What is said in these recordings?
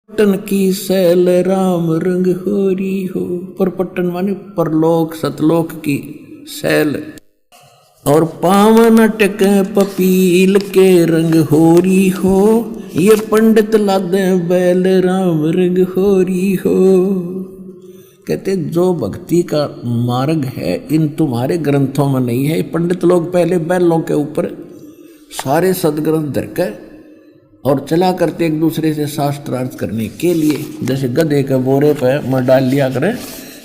पट्टन की सैल राम रंग होरी हो। पर पट्टन माने परलोक सतलोक की सैल। और पावन टक पपील के रंग होरी हो। ये पंडित लादे बैल राम रंग होरी हो। कहते जो भक्ति का मार्ग है इन तुम्हारे ग्रंथों में नहीं है। पंडित लोग पहले बैलों के ऊपर सारे सदग्रंथ धरकर और चला करते एक दूसरे से शास्त्रार्थ करने के लिए। जैसे गधे के बोरे पर मैं डाल लिया करें,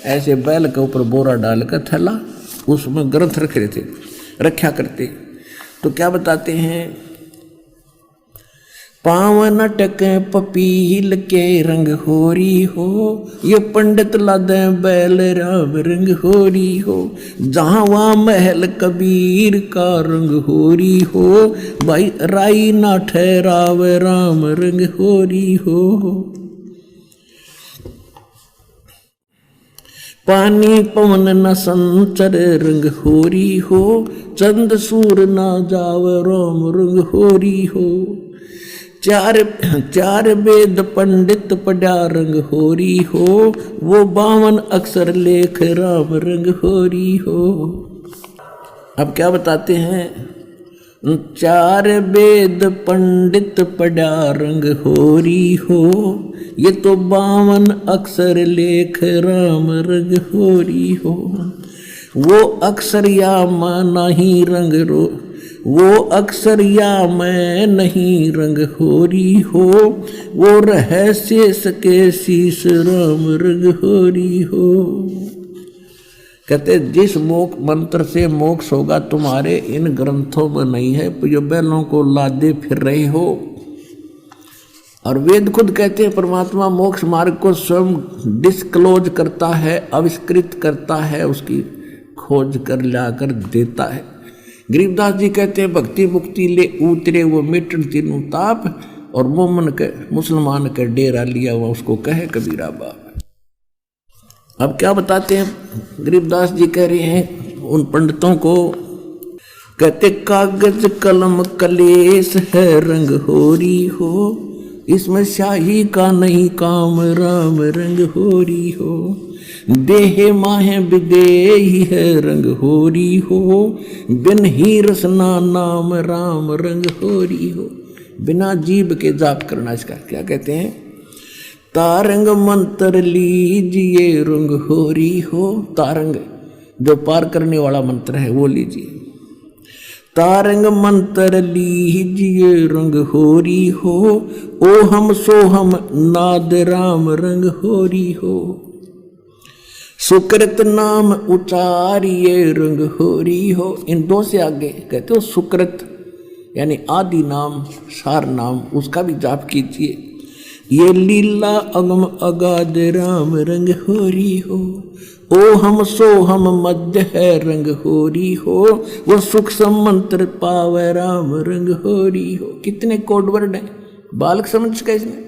ऐसे बैल के ऊपर बोरा डालकर थैला उसमें ग्रंथ रखा करते। तो क्या बताते हैं, पावन टक पपील के रंग होरी हो। ये पंडित लादे बैल राम रंग होरी हो। जहाँ वहाँ महल कबीर का रंग होरी हो। भाई राई ना ठहराव राम रंग होरी हो। पानी पवन न संचर रंग होरी हो। चंद सूर ना जाव राम रंग होरी हो। चार वेद पंडित पढ़ा रंग होरी हो। वो 52 अक्षर लेख राम रंग होरी हो। अब क्या बताते हैं, 4 वेद पंडित पढ़ा रंग होरी हो। ये तो 52 अक्षर लेख राम रंग होरी हो। वो अक्षर या माना ही रंग रो। वो अक्षर या मैं नहीं रंग होरी हो। वो रहस्य सके शीश राम रंग होरी हो। कहते जिस मंत्र से मोक्ष होगा तुम्हारे इन ग्रंथों में नहीं है। जो बैलों को लादे फिर रहे हो। और वेद खुद कहते हैं परमात्मा मोक्ष मार्ग को स्वयं डिस्क्लोज करता है, आविष्कृत करता है, उसकी खोज कर लाकर देता है। गरीबदास जी कहते हैं भक्ति मुक्ति ले उतरे वो मिटन तीनों ताप। और मोमन के मुसलमान के डेरा लिया हुआ उसको कहे कबीरा बाप। अब क्या बताते हैं, गरीबदास जी कह रहे हैं उन पंडितों को, कहते कागज कलम कलेश है रंग होरी हो। इसमें शाही का नहीं काम राम रंग होरी हो। देह माहे विदेही है रंग होरी हो। बिन ही रसना नाम राम रंग होरी हो। बिना जीव के जाप करना, इसका क्या कहते हैं, तारंग मंत्र लीजिए रंग होरी हो। तारंग जो पार करने वाला मंत्र है वो लीजिए। तारंग मंत्र लीजिए रंग होरी हो। ओ हम सो हम नाद राम रंग होरी हो। सुकृत नाम उचारिये रंग होरी हो। इन दो से आगे कहते हो सुकृत यानी आदि नाम सार नाम, उसका भी जाप कीजिए। ये लीला अगम अगाध राम रंग होरी हो। ओ हम सो हम मध्य है रंग होरी हो। वो सुख मंत्र पावे राम रंग होरी हो। कितने कोड वर्ड हैं, बालक समझ का इसमें।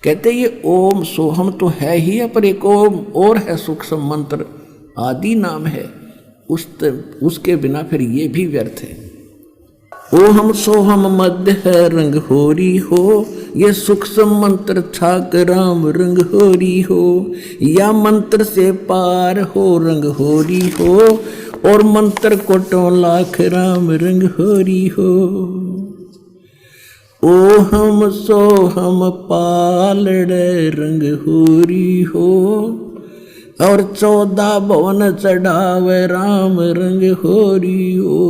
कहते ये ओम सोहम तो है ही है, पर एक ओम और है सूक्ष्म मंत्र आदि नाम है, उसके बिना फिर ये भी व्यर्थ है। ओहम सोहम मध्य है रंग होरी हो। ये सूक्ष्म मंत्र छाक राम रंग होरी हो। या मंत्र से पार हो रंग होरी हो। और मंत्र कोटों लाख राम रंग होरी हो। ओ हम सो हम पालड़े रंग होरी हो। और 14 भवन चढ़ावे राम रंग होरी हो।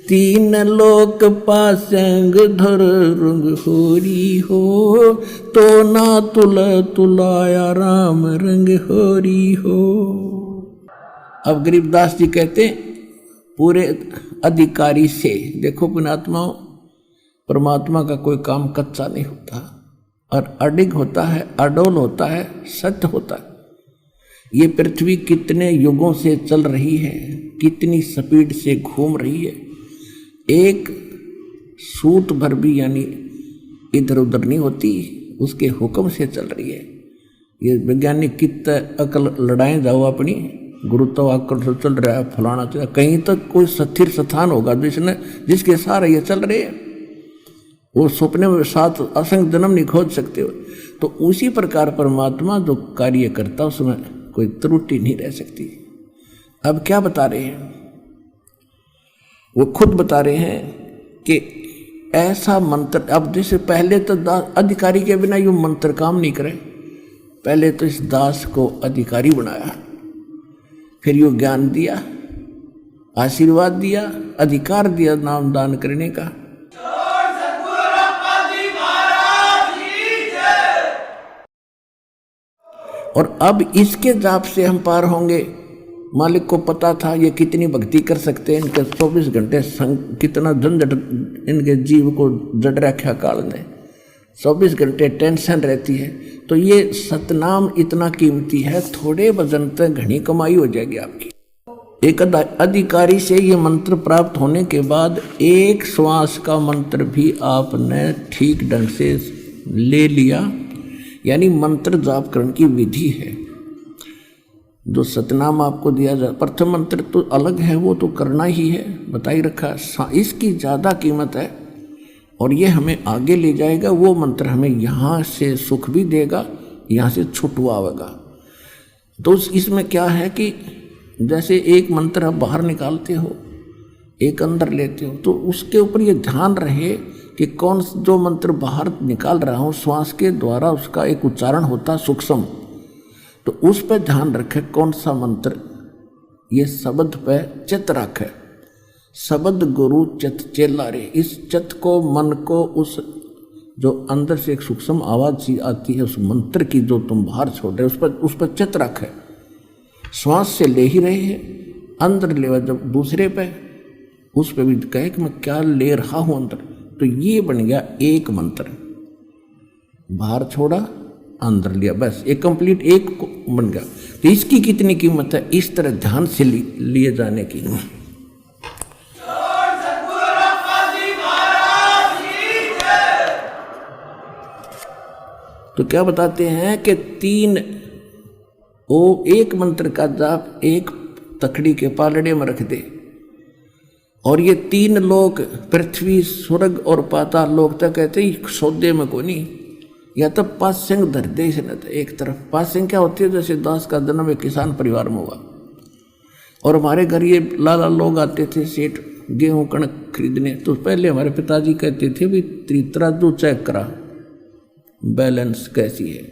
3 लोक पासंग धर रंग होरी हो। तो ना तुलाया राम रंग होरी हो। अब गरीबदास जी कहते पूरे अधिकारी से, देखो पुण्यात्मा, परमात्मा का कोई काम कच्चा नहीं होता और अडिग होता है, अडोल होता है, सत्य होता है। ये पृथ्वी कितने युगों से चल रही है, कितनी स्पीड से घूम रही है, एक सूत भर भी यानी इधर उधर नहीं होती, उसके हुक्म से चल रही है। ये वैज्ञानिक कितना अकल लड़ाएं जाओ अपनी, गुरुत्वाकर्षण चल रहा है, फलाना चल, कहीं तक कोई स्थिर स्थान होगा जिसके सहारे ये चल रहे हैं। वो सपने में साथ असंग जन्म नहीं खोज सकते हो। तो उसी प्रकार परमात्मा जो कार्य करता उसमें कोई त्रुटि नहीं रह सकती। अब क्या बता रहे हैं, वो खुद बता रहे हैं कि ऐसा मंत्र, अब जैसे पहले तो अधिकारी के बिना ये मंत्र काम नहीं करे, पहले तो इस दास को अधिकारी बनाया, फिर यो ज्ञान दिया, आशीर्वाद दिया, अधिकार दिया नाम दान करने का। और अब इसके जाप से हम पार होंगे। मालिक को पता था ये कितनी भक्ति कर सकते हैं, इनके 24 घंटे कितना झंझट इनके जीव को जड़ रखा काल ने, 24 घंटे टेंशन रहती है। तो ये सतनाम इतना कीमती है, थोड़े वजन तक घनी कमाई हो जाएगी आपकी। एक अधिकारी से ये मंत्र प्राप्त होने के बाद एक श्वास का मंत्र भी आपने ठीक ढंग से ले लिया, यानी मंत्र जाप करने की विधि है। जो सतनाम आपको दिया जाए, प्रथम मंत्र तो अलग है, वो तो करना ही है, बता ही रखा, इसकी ज़्यादा कीमत है और ये हमें आगे ले जाएगा। वो मंत्र हमें यहाँ से सुख भी देगा, यहाँ से छुटवाएगा। तो इसमें क्या है कि जैसे एक मंत्र आप बाहर निकालते हो, एक अंदर लेते हो, तो उसके ऊपर ये ध्यान रहे कि कौन जो मंत्र बाहर निकाल रहा हूँ श्वास के द्वारा उसका एक उच्चारण होता सूक्ष्म, तो उस पर ध्यान रखे कौन सा मंत्र, ये शब्द पे चित रखे। शब्द गुरु चित चेला रे, इस चित को, मन को, उस जो अंदर से एक सूक्ष्म आवाज सी आती है उस मंत्र की जो तुम बाहर छोड़ रहे उस पर चित रखे। श्वास से ले ही रहे हैं, अंदर ले जब दूसरे पे उस पे भी कहे कि मैं क्या ले रहा हूं अंदर, तो ये बन गया एक मंत्र। बाहर छोड़ा, अंदर लिया, बस एक कंप्लीट एक बन गया। तो इसकी कितनी कीमत है इस तरह ध्यान से लिए जाने की। तो क्या बताते हैं कि एक मंत्र का जाप एक तकड़ी के पालड़े में रख दे, और ये 3 लोक, पृथ्वी, स्वर्ग और पाताल लोक तक कहते ही सौदे में को नहीं, या तो पासिंग धर दे इसने। तो एक तरफ पासिंग क्या होती है, जैसे दास का जन्म एक किसान परिवार में हुआ, और हमारे घर ये लाला लोग आते थे सेठ गेहूं कणक खरीदने, तो पहले हमारे पिताजी कहते थे भी तराजू चेक करा, बैलेंस कैसी है,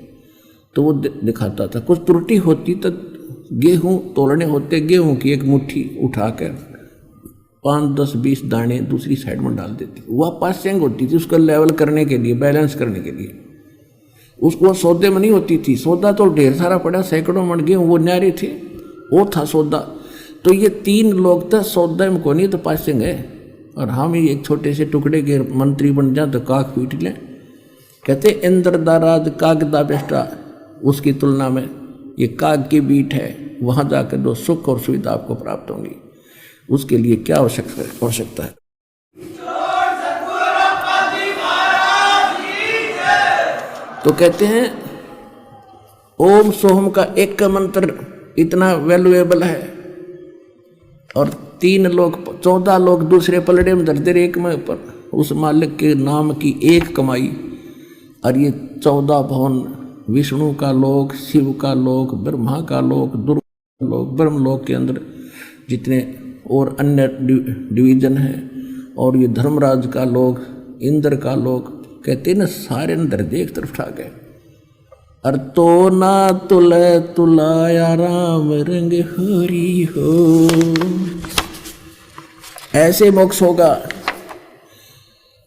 तो वो दिखाता था। कुछ त्रुटि होती तो गेहूं तोड़ने होते, गेहूं की एक मुट्ठी उठा कर 5, 10, 20 दाने दूसरी साइड में डाल देती, वह पासिंग होती थी उसका लेवल करने के लिए, बैलेंस करने के लिए। उसको सौदे में नहीं होती थी, सौदा तो ढेर सारा पड़ा, सैकड़ों मन गेहूं वो न्यारे थे, वो था सौदा। तो ये 3 लोग तो सौदे में को नहीं तो पासिंग है, और हम ही एक छोटे से टुकड़े के मंत्री बन जाए तो काक पीट लें। कहते इंद्र दा राज काग दा बेटा, उसकी तुलना में ये काग की बीट है, वहाँ जाकर जो सुख और सुविधा आपको प्राप्त होंगी, उसके लिए क्या आवश्यकता है। तो कहते हैं ओम सोहम का एक का मंत्र इतना वैल्यूएबल है, और 3 लोग 14 लोग दूसरे पलड़े में धरते रहे, एक में पर उस मालिक के नाम की एक कमाई। और ये 14 भवन, विष्णु का लोक, शिव का लोक, ब्रह्मा का लोक, दुर्गा का लोक, ब्रह्मलोक के अंदर जितने और अन्य डिवीजन हैं, और ये धर्मराज का लोक, इंद्र का लोक, कहते ना सारे अंदर देख तरफ उठा गए। अर तो ना तुले तुलाया राम रंग हरी हो, ऐसे मोक्ष होगा।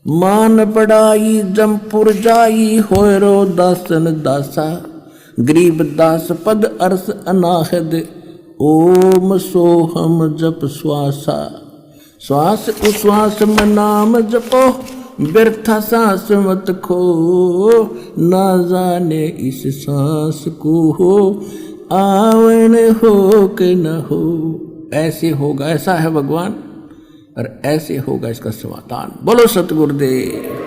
मान पड़ाई जमपुर जाई, होरो दासन दासा, गरीब दास पद अर्स अनाहद, ओम सोहम जप श्वासा। श्वास उश्वास में नाम जपो, व्यर्था सांस मत खो, ना जाने इस सांस को हो, आवन हो कि न हो। ऐसे होगा, ऐसा है भगवान, और ऐसे होगा इसका समाधान। बोलो सतगुरुदेव।